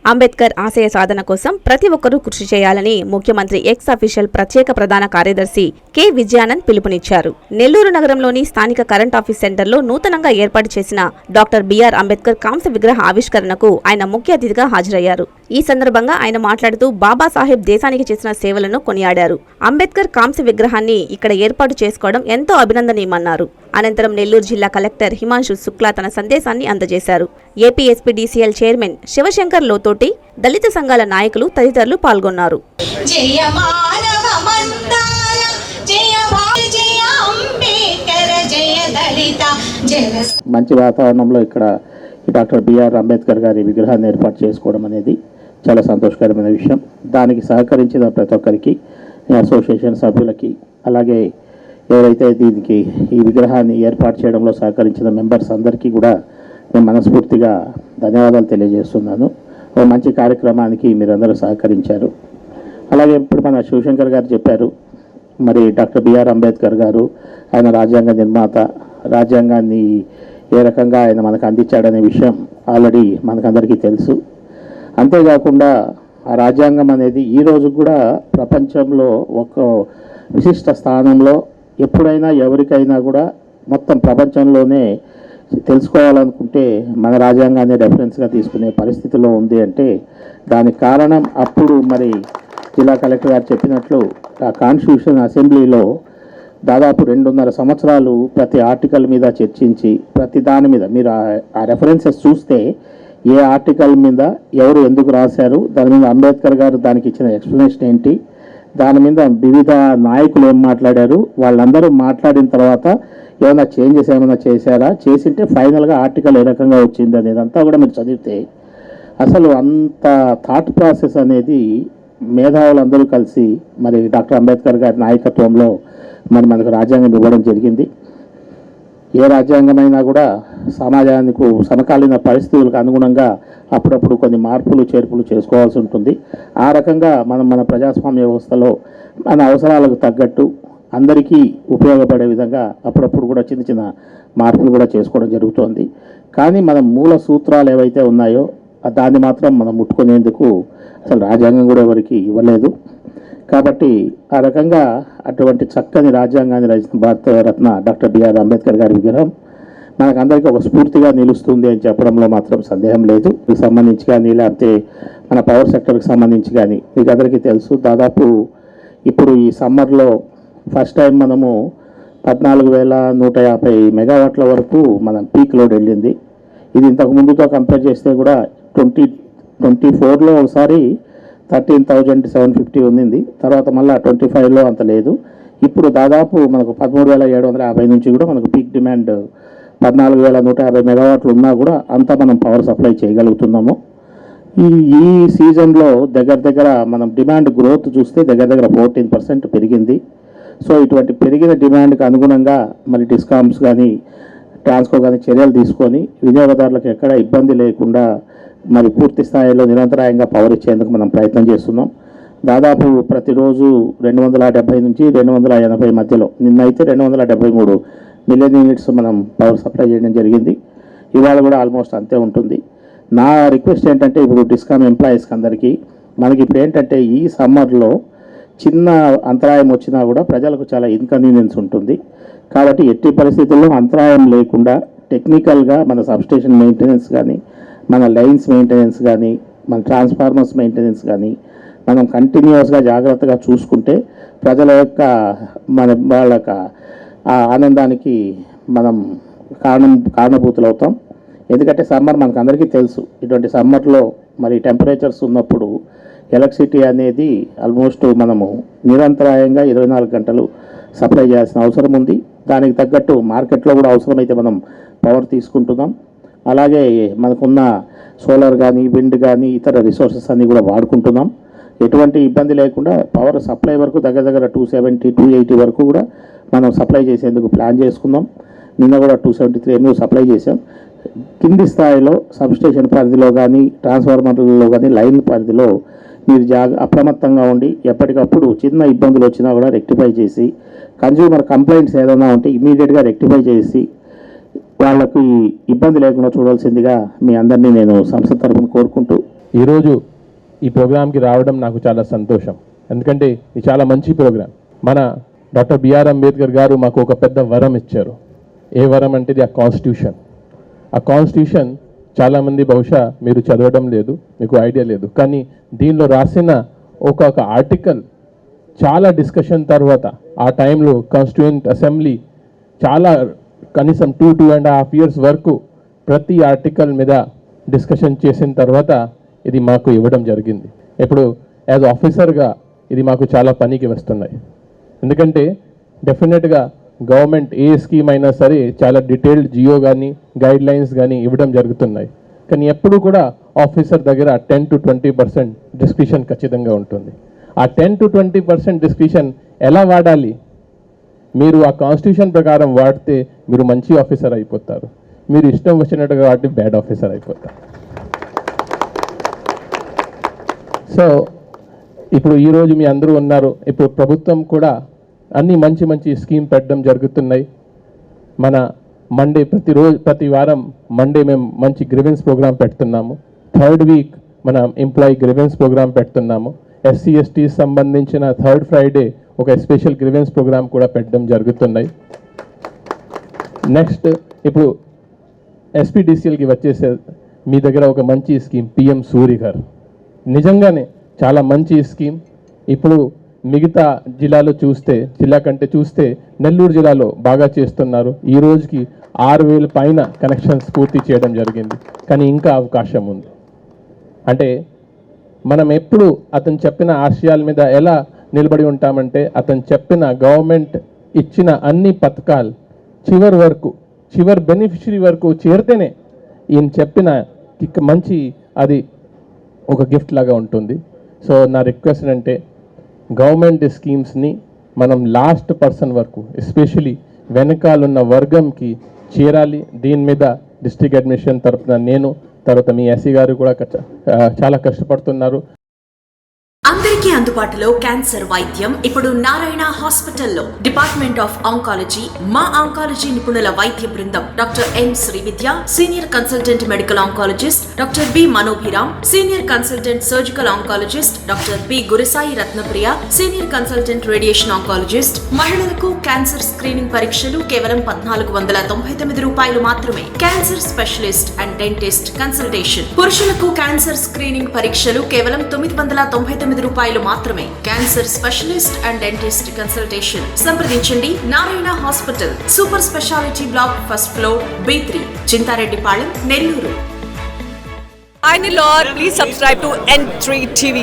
అంబేద్కర్ ఆశయ సాధన కోసం ప్రతి ఒక్కరూ కృషి చేయాలని ముఖ్యమంత్రి ఎక్స్ అఫీషియల్ ప్రత్యేక ప్రధాన కార్యదర్శి కె విజయానంద్ పిలుపునిచ్చారు. నెల్లూరు నగరంలోని స్థానిక కరెంట్ ఆఫీస్ సెంటర్లో నూతనంగా ఏర్పాటు చేసిన డాక్టర్ బిఆర్ అంబేద్కర్ కాంస్య విగ్రహ ఆవిష్కరణకు ఆయన ముఖ్య అతిథిగా హాజరయ్యారు. ఈ సందర్భంగా ఆయన మాట్లాడుతూ బాబాసాహెబ్ దేశానికి చేసిన సేవలను కొనియాడారు. అంబేద్కర్ కాంస్య విగ్రహాన్ని ఇక్కడ ఏర్పాటు చేసుకోవడం ఎంతో అభినందనీయమన్నారు. అనంతరం నెల్లూరు జిల్లా కలెక్టర్ హిమాంశు శుక్లా తన సందేశాన్ని అందజేశారు. ఏపీ ఎస్పీడీసీఎల్ చైర్మన్ శివశంకర్ లోతోటి, దళిత సంఘాల నాయకులు తదితరులు పాల్గొన్నారు. మంచి వాతావరణంలో ఇక్కడ డాక్టర్ బిఆర్ అంబేద్కర్ గారి విగ్రహాన్ని ఏర్పాటు చేసుకోవడం అనేది చాలా సంతోషకరమైన విషయం. దానికి సహకరించిన ప్రతి ఒక్కరికి, అసోసియేషన్ సభ్యులకి, అలాగే ఎవరైతే దీనికి ఈ విగ్రహాన్ని ఏర్పాటు చేయడంలో సహకరించిన మెంబర్స్ అందరికీ కూడా నేను మనస్ఫూర్తిగా ధన్యవాదాలు తెలియజేస్తున్నాను. ఒక మంచి కార్యక్రమానికి మీరందరూ సహకరించారు. అలాగే ఇప్పుడు మన శివశంకర్ గారు చెప్పారు, మరి డాక్టర్ బిఆర్ అంబేద్కర్ గారు ఆయన రాజ్యాంగ నిర్మాత, రాజ్యాంగాన్ని ఏ రకంగా ఆయన మనకు అందించాడనే విషయం ఆల్రెడీ మనకందరికీ తెలుసు. అంతేకాకుండా ఆ రాజ్యాంగం అనేది ఈరోజు కూడా ప్రపంచంలో ఒక విశిష్ట స్థానంలో, ఎప్పుడైనా ఎవరికైనా కూడా మొత్తం ప్రపంచంలోనే తెలుసుకోవాలనుకుంటే మన రాజ్యాంగాన్ని రెఫరెన్స్గా తీసుకునే పరిస్థితిలో ఉంది అంటే దానికి కారణం అప్పుడు మరి జిల్లా కలెక్టర్ గారు చెప్పినట్లు ఆ కాన్స్టిట్యూషన్ అసెంబ్లీలో దాదాపు 2.5 సంవత్సరాలు ప్రతి ఆర్టికల్ మీద చర్చించి, ప్రతి దాని మీద మీరు ఆ రెఫరెన్సెస్ చూస్తే ఏ ఆర్టికల్ మీద ఎవరు ఎందుకు రాశారు, దాని మీద అంబేద్కర్ గారు దానికి ఇచ్చిన ఎక్స్ప్లెనేషన్ ఏంటి, దాని మీద వివిధ నాయకులు ఏం మాట్లాడారు, వాళ్ళందరూ మాట్లాడిన తర్వాత ఏమైనా చేంజెస్ ఏమైనా చేశారా, చేసింటే ఫైనల్గా ఆర్టికల్ ఏ రకంగా వచ్చింది అనేదంతా కూడా మీరు చదివితే అసలు అంత థాట్ ప్రాసెస్ అనేది మేధావులందరూ కలిసి మరి డాక్టర్ అంబేద్కర్ గారి నాయకత్వంలో మనకు రాజ్యాంగం ఇవ్వడం జరిగింది. ఏ రాజ్యాంగమైనా కూడా సమాజానికి సమకాలీన పరిస్థితులకు అనుగుణంగా అప్పుడప్పుడు కొన్ని మార్పులు చేర్పులు చేసుకోవాల్సి ఉంటుంది. ఆ రకంగా మన ప్రజాస్వామ్య వ్యవస్థలో మన అవసరాలకు తగ్గట్టు అందరికీ ఉపయోగపడే విధంగా అప్పుడప్పుడు కూడా చిన్న చిన్న మార్పులు కూడా చేసుకోవడం జరుగుతుంది. కానీ మన మూల సూత్రాలు ఏవైతే ఉన్నాయో దాన్ని మాత్రం మనం ముట్టుకునేందుకు అసలు రాజ్యాంగం కూడా ఎవరికి ఇవ్వలేదు. కాబట్టి ఆ రకంగా అటువంటి చక్కని రాజ్యాంగాన్ని రచించిన భారతరత్న డాక్టర్ బిఆర్ అంబేద్కర్ గారి విగ్రహం మనకందరికీ ఒక స్ఫూర్తిగా నిలుస్తుంది అని చెప్పడంలో మాత్రం సందేహం లేదు. దీనికి సంబంధించి కానీ లేకపోతే మన పవర్ సెక్టర్కి సంబంధించి కానీ మీకు అందరికీ తెలుసు, దాదాపు ఇప్పుడు ఈ సమ్మర్లో ఫస్ట్ టైం మనము 14,150 మెగావాట్ల వరకు మనం పీక్ లోడ్ వెళ్ళింది. ఇది ఇంతకు ముందుతో కంపేర్ చేస్తే కూడా 2024లో ఒకసారి 13,750 ఉండింది, తర్వాత మళ్ళీ 25లో అంత లేదు. ఇప్పుడు దాదాపు మనకు 13,750 నుంచి కూడా మనకు పీక్ డిమాండ్ 14,150 మెగావాట్లు ఉన్నా కూడా అంతా మనం పవర్ సప్లై చేయగలుగుతున్నాము. ఈ సీజన్లో దగ్గర మనం డిమాండ్ గ్రోత్ చూస్తే దగ్గర 14% పెరిగింది. సో ఇటువంటి పెరిగిన డిమాండ్కి అనుగుణంగా మరి డిస్కామ్స్ కానీ ట్రాన్స్కో కానీ చర్యలు తీసుకొని వినియోగదారులకు ఎక్కడ ఇబ్బంది లేకుండా మరి పూర్తి స్థాయిలో నిరంతరాయంగా పవర్ ఇచ్చేందుకు మనం ప్రయత్నం చేస్తున్నాం. దాదాపు ప్రతిరోజు 270 నుంచి 280 మధ్యలో, నిన్నైతే 273 మిలియన్ యూనిట్స్ మనం పవర్ సప్లై చేయడం జరిగింది. ఇవాళ కూడా ఆల్మోస్ట్ అంతే ఉంటుంది. నా రిక్వెస్ట్ ఏంటంటే ఇప్పుడు డిస్కామ్ ఎంప్లాయీస్కి అందరికీ మనకి ఇప్పుడు ఏంటంటే ఈ సమ్మర్లో చిన్న అంతరాయం వచ్చినా కూడా ప్రజలకు చాలా ఇన్కన్వీనియన్స్ ఉంటుంది. కాబట్టి ఎట్టి పరిస్థితుల్లో అంతరాయం లేకుండా టెక్నికల్గా మన సబ్స్టేషన్ మెయింటెనెన్స్ కానీ, మన లైన్స్ మెయింటెనెన్స్ కానీ, మన ట్రాన్స్ఫార్మర్స్ మెయింటెనెన్స్ కానీ మనం కంటిన్యూస్గా జాగ్రత్తగా చూసుకుంటే ప్రజల యొక్క వాళ్ళ ఆ ఆనందానికి మనం కారణభూతులు అవుతాం. ఎందుకంటే సమ్మర్ మనకు అందరికీ తెలుసు, ఇటువంటి సమ్మర్లో మరి టెంపరేచర్స్ ఉన్నప్పుడు ఎలక్ట్రిసిటీ అనేది ఆల్మోస్ట్ మనము నిరంతరాయంగా 24 గంటలు సప్లై చేయాల్సిన అవసరం ఉంది. దానికి తగ్గట్టు మార్కెట్లో కూడా అవసరమైతే మనం పవర్ తీసుకుంటున్నాం. అలాగే మనకున్న సోలార్ కానీ, విండ్ కానీ, ఇతర రిసోర్సెస్ అన్నీ కూడా వాడుకుంటున్నాం. ఎటువంటి ఇబ్బంది లేకుండా పవర్ సప్లై వరకు దగ్గర 270, 280 వరకు కూడా మనం సప్లై చేసేందుకు ప్లాన్ చేసుకుందాం. నిన్న కూడా 273 MU సప్లై చేసాం. కింది స్థాయిలో సబ్స్టేషన్ పరిధిలో కానీ, ట్రాన్స్ఫార్మర్లలో కానీ, లైన్ పరిధిలో మీరు అప్రమత్తంగా ఉండి ఎప్పటికప్పుడు చిన్న ఇబ్బందులు వచ్చినా కూడా రెక్టిఫై చేసి, కన్జ్యూమర్ కంప్లైంట్స్ ఏదైనా ఉంటే ఇమీడియట్గా రెక్టిఫై చేసి వాళ్ళకి ఇబ్బంది లేకుండా చూడాల్సిందిగా మీ అందరినీ నేను సంస్థ తరపున కోరుకుంటూ ఈరోజు ఈ ప్రోగ్రామ్కి రావడం నాకు చాలా సంతోషం. ఎందుకంటే ఇది చాలా మంచి ప్రోగ్రాం. మన డాక్టర్ బిఆర్ అంబేద్కర్ గారు మాకు ఒక పెద్ద వరం ఇచ్చారు. ఏ వరం అంటే ఆ కాన్స్టిట్యూషన్. ఆ కాన్స్టిట్యూషన్ చాలామంది బహుశా మీరు చదవడం లేదు, మీకు ఐడియా లేదు. కానీ దీనిలో రాసిన ఒక ఆర్టికల్ చాలా డిస్కషన్ తర్వాత ఆ టైంలో కాన్స్టిట్యూయెంట్ అసెంబ్లీ చాలా కనీసం 2.5 years వరకు ప్రతి ఆర్టికల్ మీద డిస్కషన్ చేసిన తర్వాత ఇది మాకు ఇవ్వడం జరిగింది. ఇప్పుడు యాజ్ ఆఫీసర్గా ఇది మాకు చాలా పనికి వస్తున్నాయి. ఎందుకంటే డెఫినెట్గా గవర్నమెంట్ ఏ స్కీమ్ అయినా సరే చాలా డీటెయిల్డ్ జియో కానీ గైడ్ లైన్స్ కానీ ఇవ్వడం జరుగుతున్నాయి. కానీ ఎప్పుడు కూడా ఆఫీసర్ దగ్గర 10 to 20% డిస్క్రిషన్ ఖచ్చితంగా ఉంటుంది. ఆ 10 to 20% డిస్క్రిషన్ ఎలా వాడాలి? మీరు ఆ కాన్స్టిట్యూషన్ ప్రకారం వాడితే మీరు మంచి ఆఫీసర్ అయిపోతారు. మీరు ఇష్టం వచ్చినట్టుగా వాడితే బ్యాడ్ ఆఫీసర్ అయిపోతారు. సో ఇప్పుడు ఈరోజు మీ అందరూ ఉన్నారు. ఇప్పుడు ప్రభుత్వం కూడా అన్ని మంచి మంచి స్కీమ్ పెట్టడం జరుగుతున్నాయి. మన మండే ప్రతి వారం మండే మేము మంచి గ్రీవెన్స్ ప్రోగ్రామ్ పెడుతున్నాము. 3rd week మన ఎంప్లాయీ గ్రీవెన్స్ ప్రోగ్రామ్ పెడుతున్నాము. SC/ST సంబంధించిన 3rd Friday ఒక స్పెషల్ గ్రీవెన్స్ ప్రోగ్రామ్ కూడా పెట్టడం జరుగుతున్నాయి. నెక్స్ట్ ఇప్పుడు SPDCLకి వచ్చేసే మీ దగ్గర ఒక మంచి స్కీమ్ PM సూర్యఘర్. నిజంగానే చాలా మంచి స్కీమ్. ఇప్పుడు మిగతా జిల్లా కంటే చూస్తే నెల్లూరు జిల్లాలో బాగా చేస్తున్నారు. ఈ రోజుకి 6,000 పైన కనెక్షన్స్ పూర్తి చేయడం జరిగింది. కానీ ఇంకా అవకాశం ఉంది. అంటే మనం ఎప్పుడు అతను చెప్పిన ఆశయాల మీద ఎలా నిలబడి ఉంటామంటే అతను చెప్పిన గవర్నమెంట్ ఇచ్చిన అన్ని పథకాలు చివరి బెనిఫిషరీ వరకు చేరితేనే ఈయన చెప్పిన మంచి అది ఒక గిఫ్ట్ లాగా ఉంటుంది. సో నా రిక్వెస్ట్ అంటే గవర్నమెంట్ స్కీమ్స్ని మనం లాస్ట్ పర్సన్ వరకు ఎస్పెషలీ వెనకాలన్న వర్గంకి చేరాలి. దీని మీద డిస్ట్రిక్ట్ అడ్మినిస్ట్రేషన్ తరఫున నేను తర్వాత మీ ఎస్సీ గారు కూడా చాలా కష్టపడుతున్నారు. అందరికీ అందుబాటులో క్యాన్సర్ వైద్యం ఇప్పుడు నారాయణ హాస్పిటల్లో. డిపార్ట్మెంట్ ఆఫ్ ఆంకాలజీ, మా ఆంకాలజీ నిపుణుల వైద్య బృందం doctor M Srividya, senior consultant medical oncologist doctor B Manobhiram, senior consultant surgical oncologist doctor B Gurisai Ratnapriya, senior consultant radiation oncologist. మహిళలకు క్యాన్సర్ స్క్రీనింగ్ పరీక్షలు కేవలం 1,499 రూపాయలు మాత్రమే. Cancer specialist and dentist consultation. పురుషులకు క్యాన్సర్ స్క్రీనింగ్ పరీక్షలు కేవలం 999 రూపాయలు మాత్రమే. Cancer specialist and dentist consultation సంప్రదించండి. Narayana hospital, super speciality block, 1st floor, B3, Chintareddypalem, Nellore. Hi Nilor, please subscribe to N3 TV.